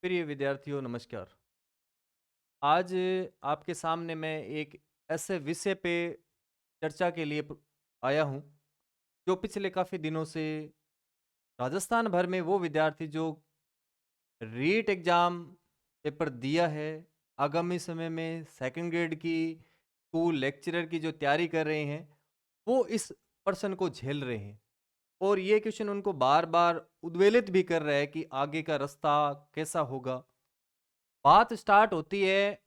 प्रिय विद्यार्थियों नमस्कार। आज आपके सामने मैं एक ऐसे विषय पे चर्चा के लिए आया हूँ जो पिछले काफ़ी दिनों से राजस्थान भर में वो विद्यार्थी जो रीट एग्ज़ाम पेपर दिया है, आगामी समय में सेकंड ग्रेड की स्कूल लेक्चरर की जो तैयारी कर रहे हैं, वो इस प्रश्न को झेल रहे हैं। और ये क्वेश्चन उनको बार-बार उद्वेलित भी कर रहा है कि आगे का रास्ता कैसा होगा। बात स्टार्ट होती है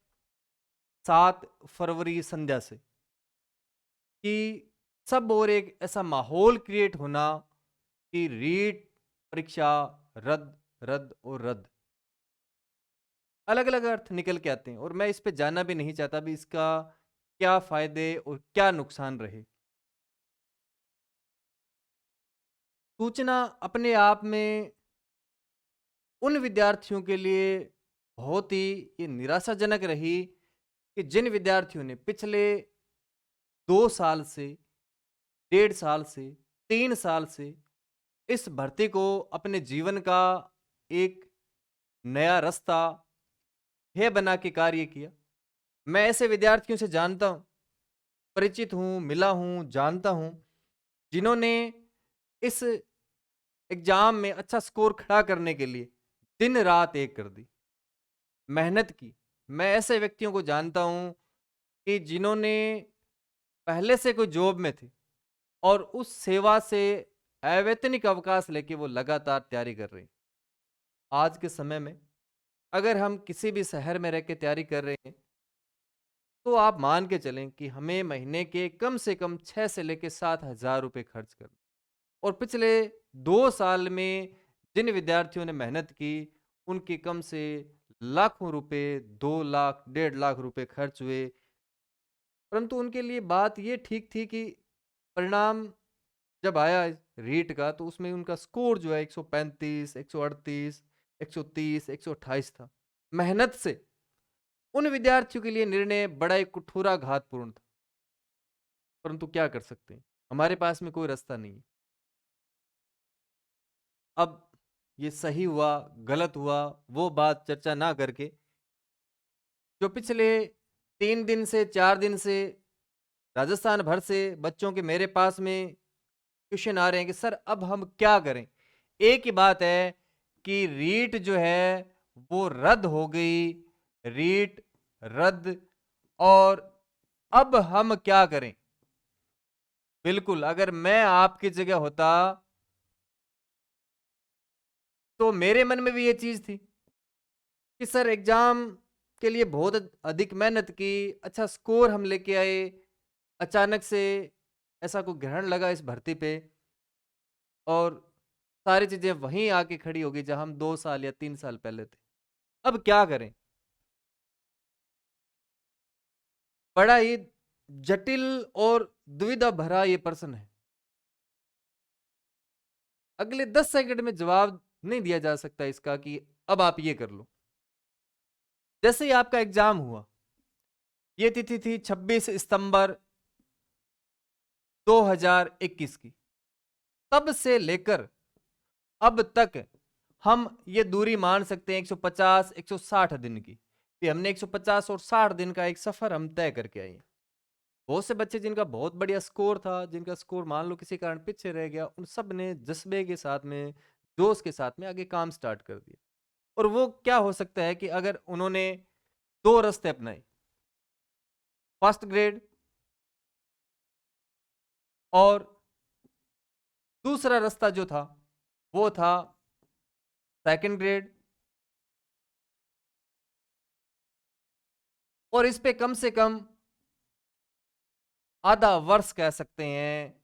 7 फरवरी संध्या से कि सब और एक ऐसा माहौल क्रिएट होना कि रीट परीक्षा रद्द, रद्द और रद्द। अलग-अलग अर्थ निकल के आते हैं और मैं इस पे जानना भी नहीं चाहता भी इसका क्या फ़ायदे और क्या नुकसान रहे। सूचना अपने आप में उन विद्यार्थियों के लिए बहुत ही ये निराशाजनक रही कि जिन विद्यार्थियों ने पिछले 2 साल से, 1.5 साल से, 3 साल से इस भर्ती को अपने जीवन का एक नया रास्ता है बना के कार्य किया। मैं ऐसे विद्यार्थियों से जानता हूँ, परिचित हूँ, मिला हूँ, जानता हूँ, जिन्होंने इस एग्ज़ाम में अच्छा स्कोर खड़ा करने के लिए दिन-रात एक कर दी, मेहनत की। मैं ऐसे व्यक्तियों को जानता हूँ कि जिन्होंने पहले से कोई जॉब में थे और उस सेवा से अवैतनिक अवकाश लेके वो लगातार तैयारी कर रहे हैं। आज के समय में अगर हम किसी भी शहर में रह के तैयारी कर रहे हैं, तो आप मान के चलें कि हमें महीने के कम से कम 6 से लेके 7,000 रुपए खर्च करने और पिछले 2 साल में जिन विद्यार्थियों ने मेहनत की, उनके कम से लाखों रुपए, 2 लाख, 1.5 लाख रुपए खर्च हुए। परंतु उनके लिए बात ये ठीक थी कि परिणाम जब आया रीट का तो उसमें उनका स्कोर जो है 135, 138, 130, 128 था। मेहनत से उन विद्यार्थियों के लिए निर्णय बड़ा ही कुठोराघातपूर्ण था, परंतु क्या कर सकते हैं? हमारे पास में कोई रास्ता नहीं है। अब ये सही हुआ, गलत हुआ, वो बात चर्चा ना करके जो पिछले 3 दिन से 4 दिन से राजस्थान भर से बच्चों के मेरे पास में क्वेश्चन आ रहे हैं कि सर अब हम क्या करें? एक ही बात है कि रीट जो है वो रद्द हो गई, रीट रद्द और अब हम क्या करें? बिल्कुल, अगर मैं आपकी जगह होता, तो मेरे मन में भी ये चीज़ थी कि सर एग्ज़ाम के लिए बहुत अधिक मेहनत की, अच्छा स्कोर हम लेके आए, अचानक से ऐसा कोई ग्रहण लगा इस भर्ती पे और सारी चीज़ें वहीं आके खड़ी हो गई जहाँ हम 2 साल या 3 साल पहले थे। अब क्या करें? बड़ा ही जटिल और दुविधा भरा ये प्रश्न है। अगले 10 सेकंड में जवाब नहीं दिया जा सकता इसका कि अब आप ये कर लो। जैसे ही आपका एग्जाम हुआ, ये तिथि थी 26 सितंबर 2021 की। तब से लेकर अब तक हम ये दूरी मान सकते हैं 150 160 दिन की कि हमने 150 और 60 दिन का एक सफर हम तय करके आए हैं। बहुत से बच्चे जिनका बहुत बढ़िया स्कोर था, जिनका स्कोर मान लो किसी कारण पीछे रह गया, उन सब ने जज्बे के साथ में, जोश के साथ में आगे काम स्टार्ट कर दिया। और वो क्या हो सकता है कि अगर उन्होंने 2 रास्ते अपनाए, फर्स्ट ग्रेड और दूसरा रास्ता जो था, वो था सेकंड ग्रेड और इस पे कम से कम आधा वर्ष कह सकते हैं,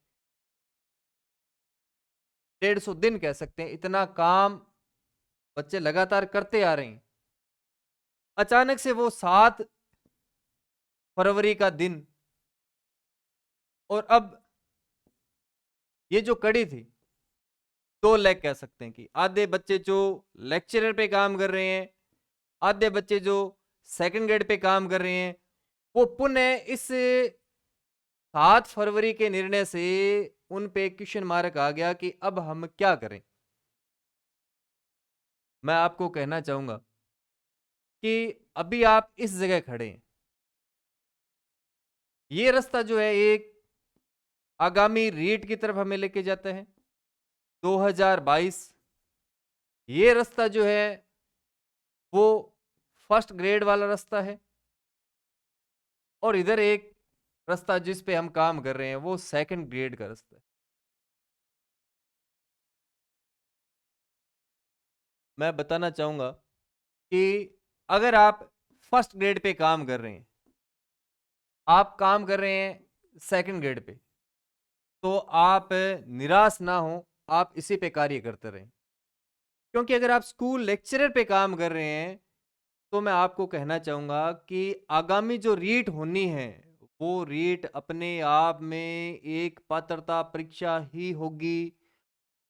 150 दिन कह सकते हैं, इतना काम बच्चे लगातार करते आ रहे हैं। अचानक से वो 7 फरवरी का दिन और अब ये जो कड़ी थी, 2 लेग कह सकते हैं कि आधे बच्चे जो लेक्चरर पे काम कर रहे हैं, आधे बच्चे जो सेकंड ग्रेड पे काम कर रहे हैं, वो पुनः इस 7 फरवरी के निर्णय से उन पे क्वेश्चन मार्क आ गया कि अब हम क्या करें? मैं आपको कहना चाहूँगा कि अभी आप इस जगह खड़े हैं, ये रास्ता जो है एक आगामी रीट की तरफ हमें लेके जाता है 2022। ये रास्ता जो है वो फर्स्ट ग्रेड वाला रास्ता है, और इधर एक रास्ता जिस पे हम काम कर रहे हैं वो सेकंड ग्रेड का रास्ता है। मैं बताना चाहूंगा कि अगर आप फर्स्ट ग्रेड पे काम कर रहे हैं, आप काम कर रहे हैं सेकंड ग्रेड पे, तो आप निराश ना हो, आप इसी पे कार्य करते रहें। क्योंकि अगर आप स्कूल लेक्चरर पे काम कर रहे हैं, तो मैं आपको कहना चाहूंगा कि आगामी जो रीट होनी है वो रीट अपने आप में एक पात्रता परीक्षा ही होगी।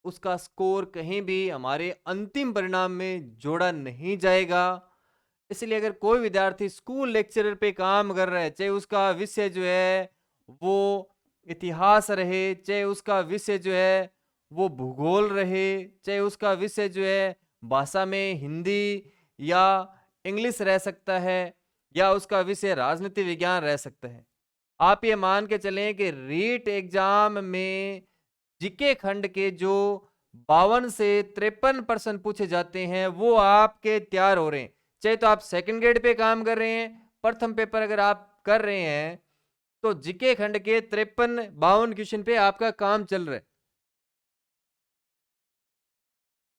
उसका स्कोर कहीं भी हमारे अंतिम परिणाम में जोड़ा नहीं जाएगा। इसलिए अगर कोई विद्यार्थी स्कूल लेक्चरर पे काम कर रहा है, चाहे उसका विषय जो है वो इतिहास रहे, चाहे उसका विषय जो है वो भूगोल रहे, चाहे उसका विषय जो है भाषा में हिंदी या इंग्लिश रह सकता है, या उसका विषय राजनीति विज्ञान रह सकता है, आप ये मान के चलें कि रीट एग्जाम में जीके खंड के जो 52 से 53% पूछे जाते हैं वो आपके तैयार हो रहे हैं। चाहे तो आप सेकंड ग्रेड पे काम कर रहे हैं, प्रथम पेपर अगर आप कर रहे हैं तो जीके खंड के 53-52 क्वेश्चन पे आपका काम चल रहा है।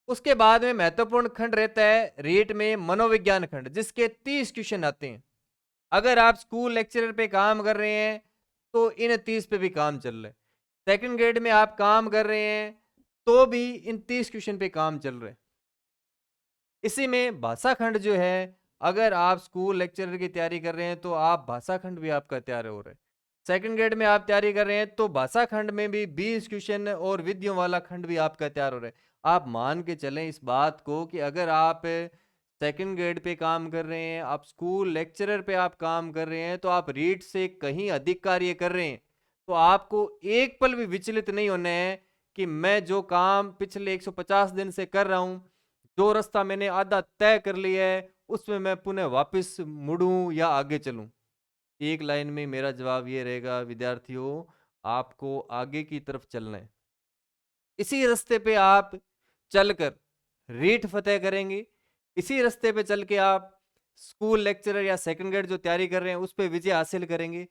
उसके बाद में महत्वपूर्ण खंड रहता है रीट में मनोविज्ञान खंड, जिसके 30 क्वेश्चन आते हैं। अगर आप स्कूल लेक्चरर पे काम कर रहे हैं तो इन 30 पे भी काम चल रहा है। सेकंड ग्रेड में आप काम कर रहे हैं तो भी इन 30 क्वेश्चन पे काम चल रहा है। इसी में भाषा खंड जो है, अगर आप स्कूल लेक्चरर की तैयारी कर रहे हैं तो आप भाषा खंड भी आपका तैयार हो रहा है। सेकंड ग्रेड में आप तैयारी कर रहे हैं तो भाषा खंड में भी 20 क्वेश्चन और विधियों वाला खंड भी आपका तैयार हो रहा है। आप मान के चलें इस बात को कि अगर आप सेकंड ग्रेड पे काम कर रहे हैं, आप स्कूल लेक्चरर पे आप काम कर रहे हैं, तो आप रीट से कहीं अधिक कार्य कर रहे हैं, तो आपको एक पल भी विचलित नहीं होना है कि मैं जो काम पिछले 150 दिन से कर रहा हूं, जो रास्ता मैंने आधा तय कर लिया है, उसमें मैं पुनः वापस मुड़ूं या आगे चलूं। एक लाइन में मेरा जवाब ये रहेगा विद्यार्थियों, आपको आगे की तरफ चलना है। इसी रास्ते पे आप चलकर रीट फतेह करेंगे, इसी रास्ते पे चल के आप स्कूल लेक्चरर या सेकंड ग्रेड जो तैयारी कर रहे हैं उस पे विजय हासिल करेंगे।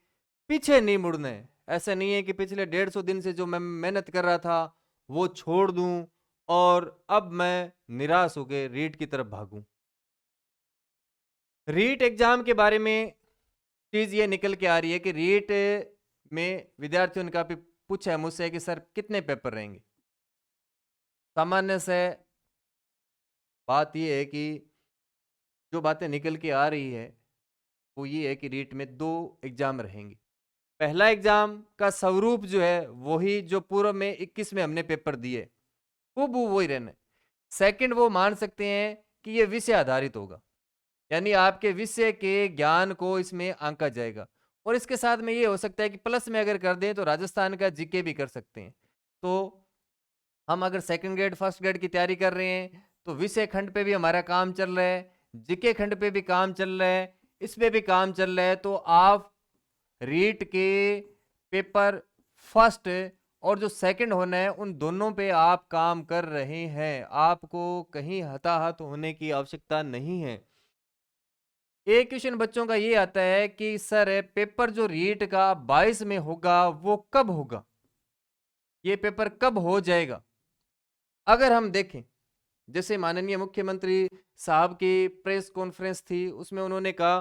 पीछे नहीं मुड़ना है। ऐसा नहीं है कि पिछले 150 दिन से जो मैं मेहनत कर रहा था वो छोड़ दूं और अब मैं निराश होकर रीट की तरफ भागूं। रीट एग्जाम के बारे में चीज ये निकल के आ रही है कि रीट में विद्यार्थियों ने काफी पूछा है मुझसे कि सर कितने पेपर रहेंगे। सामान्य से बात यह है कि जो बातें निकल के आ रही है वो ये है कि रीट में 2 एग्जाम रहेंगे। पहला एग्जाम का स्वरूप जो है वही जो पूर्व में 21 में हमने पेपर दिए, वो वही रहना है। सेकंड वो मान सकते हैं कि ये विषय आधारित होगा, यानी आपके विषय के ज्ञान को इसमें आंका जाएगा। और इसके साथ में ये हो सकता है कि प्लस में अगर कर दें तो राजस्थान का जीके भी कर सकते हैं। तो हम अगर सेकंड ग्रेड फर्स्ट ग्रेड की तैयारी कर रहे हैं तो विषय खंड पे भी हमारा काम चल रहा है, जीके खंड पे भी काम चल रहा है, इस पे भी काम चल रहा है, तो आप रीट के पेपर फर्स्ट और जो सेकंड होना है उन दोनों पे आप काम कर रहे हैं। आपको कहीं हताहत होने की आवश्यकता नहीं है। एक क्वेश्चन बच्चों का ये आता है कि सर पेपर जो रीट का 22 में होगा वो कब होगा, ये पेपर कब हो जाएगा। अगर हम देखें जैसे माननीय मुख्यमंत्री साहब की प्रेस कॉन्फ्रेंस थी, उसमें उन्होंने कहा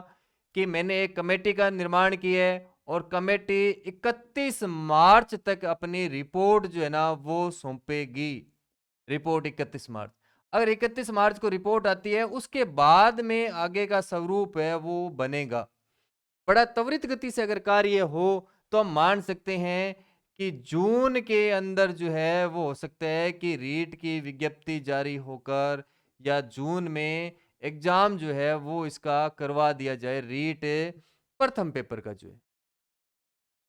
कि मैंने एक कमेटी का निर्माण किया है और कमेटी 31 मार्च तक अपनी रिपोर्ट जो है ना वो सौंपेगी। रिपोर्ट 31 मार्च, अगर 31 मार्च को रिपोर्ट आती है उसके बाद में आगे का स्वरूप है वो बनेगा। बड़ा त्वरित गति से अगर कार्य हो तो हम मान सकते हैं कि जून के अंदर जो है वो हो सकता है कि रीट की विज्ञप्ति जारी होकर या जून में एग्जाम जो है वो इसका करवा दिया जाए, रीट प्रथम पेपर का जो है।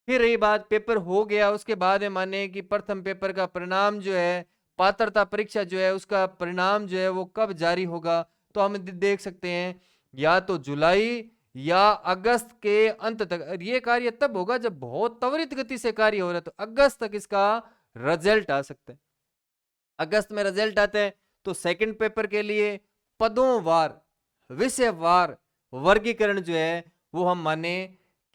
फिर रही बात पेपर हो गया उसके बाद में माने कि प्रथम पेपर का परिणाम जो है, पात्रता परीक्षा जो है उसका परिणाम जो है वो कब जारी होगा, तो हम देख सकते हैं या तो जुलाई या अगस्त के अंत तक। और ये कार्य तब होगा जब बहुत त्वरित गति से कार्य हो रहा है, तो अगस्त तक इसका रिजल्ट आ सकता है। अगस्त में रिजल्ट आता है तो सेकंड पेपर के लिए पदों वार, विषय वार वर्गीकरण जो है वो हम माने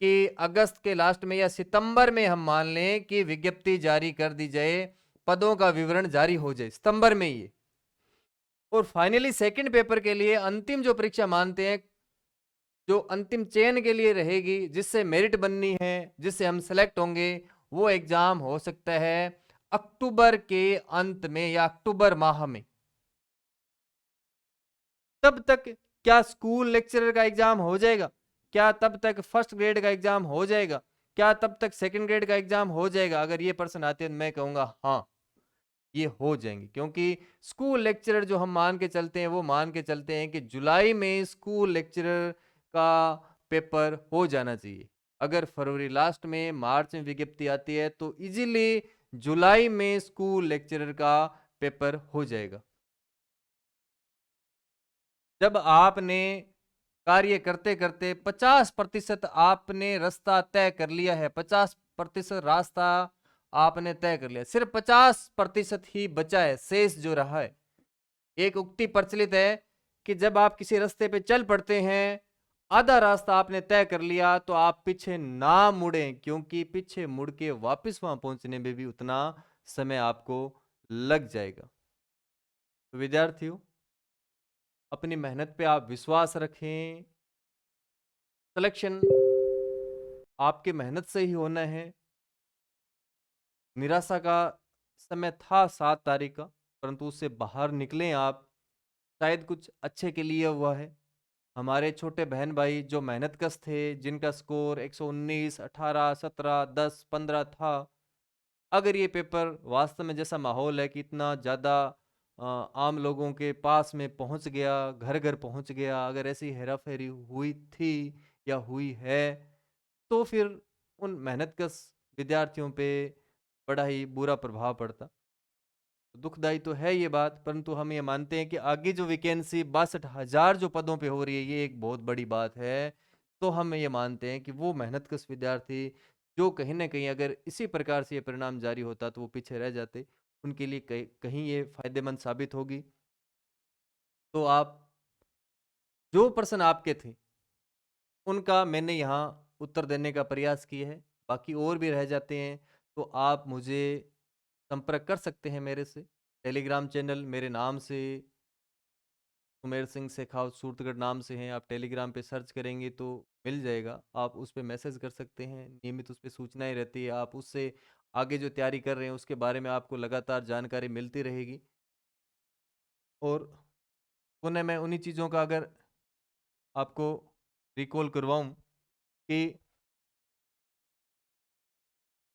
कि अगस्त के लास्ट में या सितंबर में हम मान लें कि विज्ञप्ति जारी कर दी जाए, पदों का विवरण जारी हो जाए सितंबर में ही। और फाइनली सेकंड पेपर के लिए अंतिम जो परीक्षा मानते हैं, जो अंतिम चयन के लिए रहेगी, जिससे मेरिट बननी है, जिससे हम सेलेक्ट होंगे, वो एग्जाम हो सकता है अक्टूबर के अंत में या अक्टूबर माह में। तब तक क्या स्कूल लेक्चरर का एग्जाम हो जाएगा? क्या तब तक फर्स्ट ग्रेड का एग्जाम हो जाएगा? क्या तब तक सेकंड ग्रेड का एग्जाम हो जाएगा? अगर ये प्रश्न आते हैं मैं कहूंगा हाँ, ये हो जाएंगे, क्योंकि स्कूल लेक्चरर जो हम मान के चलते हैं वो मान के चलते हैं कि जुलाई में स्कूल लेक्चरर का पेपर हो जाना चाहिए। अगर फरवरी लास्ट में, मार्च में विज्ञप्ति आती है तो इजीली जुलाई में स्कूल लेक्चरर का पेपर हो जाएगा। जब आपने कार्य करते करते 50% आपने रास्ता तय कर लिया है, 50% रास्ता आपने तय कर लिया, सिर्फ 50% ही बचा है, शेष जो रहा है। एक उक्ति प्रचलित है कि जब आप किसी रास्ते पे चल पड़ते हैं, आधा रास्ता आपने तय कर लिया तो आप पीछे ना मुड़ें, क्योंकि पीछे मुड़ के वापस वहां पहुंचने में भी उतना समय आपको लग जाएगा। तो विद्यार्थियों, अपनी मेहनत पे आप विश्वास रखें। सिलेक्शन आपकी मेहनत से ही होना है। निराशा का समय था 7 तारीख का, परंतु उससे बाहर निकलें आप, शायद कुछ अच्छे के लिए हुआ है। हमारे छोटे बहन भाई जो मेहनतकश थे, जिनका स्कोर 119, 18, 17, 10, 15 था, अगर ये पेपर वास्तव में जैसा माहौल है कि इतना ज़्यादा आम लोगों के पास में पहुंच गया, घर घर पहुंच गया, अगर ऐसी हेरा फेरी हुई थी या हुई है, तो फिर उन मेहनतकश विद्यार्थियों पे बड़ा ही बुरा प्रभाव पड़ता। दुखदाई तो है ये बात, परंतु हम ये मानते हैं कि आगे जो वैकेंसी 62,000 जो पदों पे हो रही है, ये एक बहुत बड़ी बात है। तो हम ये मानते हैं कि वो मेहनतकश विद्यार्थी जो कहीं ना कहीं अगर इसी प्रकार से ये परिणाम जारी होता तो वो पीछे रह जाते, उनके लिए कहीं ये फायदेमंद साबित होगी। तो आप, जो प्रश्न आपके थे उनका मैंने यहाँ उत्तर देने का प्रयास किया है, बाकी और भी रह जाते हैं तो आप मुझे संपर्क कर सकते हैं मेरे से। टेलीग्राम चैनल मेरे नाम से, सुमेर सिंह शेखावत सूरतगढ़ नाम से हैं। आप टेलीग्राम पे सर्च करेंगे तो मिल जाएगा, आप उस पर मैसेज कर सकते हैं, नियमित उस पर सूचनाएं रहती है। आप उससे आगे जो तैयारी कर रहे हैं उसके बारे में आपको लगातार जानकारी मिलती रहेगी। और पुनः मैं उन्हीं चीज़ों का अगर आपको रिकॉल करवाऊं कि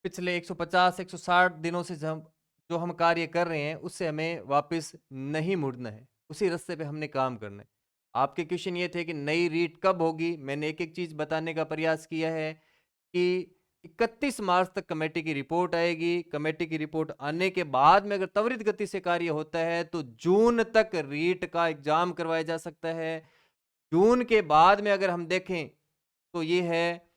पिछले 150 160 दिनों से जो हम कार्य कर रहे हैं उससे हमें वापस नहीं मुड़ना है, उसी रास्ते पे हमने काम करना है। आपके क्वेश्चन ये थे कि नई रीट कब होगी, मैंने एक एक चीज बताने का प्रयास किया है कि 31 मार्च तक कमेटी की रिपोर्ट आएगी। कमेटी की रिपोर्ट आने के बाद में अगर त्वरित गति से कार्य होता है तो जून तक रीट का एग्जाम करवाया जा सकता है। जून के बाद में अगर हम देखें तो ये है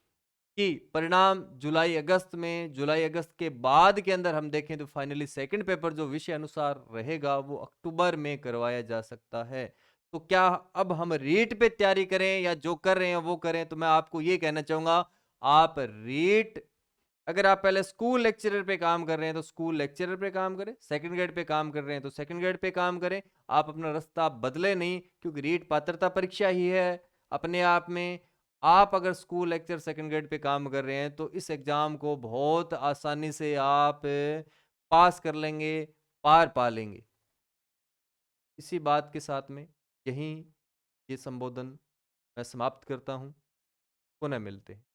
कि परिणाम जुलाई अगस्त में, जुलाई अगस्त के बाद के अंदर हम देखें तो फाइनली सेकंड पेपर जो विषय अनुसार रहेगा वो अक्टूबर में करवाया जा सकता है। तो क्या अब हम रीट पे तैयारी करें या जो कर रहे हैं वो करें? तो मैं आपको ये कहना चाहूंगा, आप रीट, अगर आप पहले स्कूल लेक्चरर पे काम कर रहे हैं तो स्कूल लेक्चरर पे काम करें, सेकंड ग्रेड पे काम कर रहे हैं तो सेकंड ग्रेड पे काम करें। आप अपना रास्ता बदले नहीं, क्योंकि रीट पात्रता परीक्षा ही है अपने आप में। आप अगर school lecture second grade pay काम कर रहे हैं तो इस एग्जाम को बहुत आसानी से आप पास कर लेंगे, पार पा लेंगे। इसी बात के साथ में यहीं ये संबोधन मैं समाप्त करता हूं। पुनः मिलते हैं।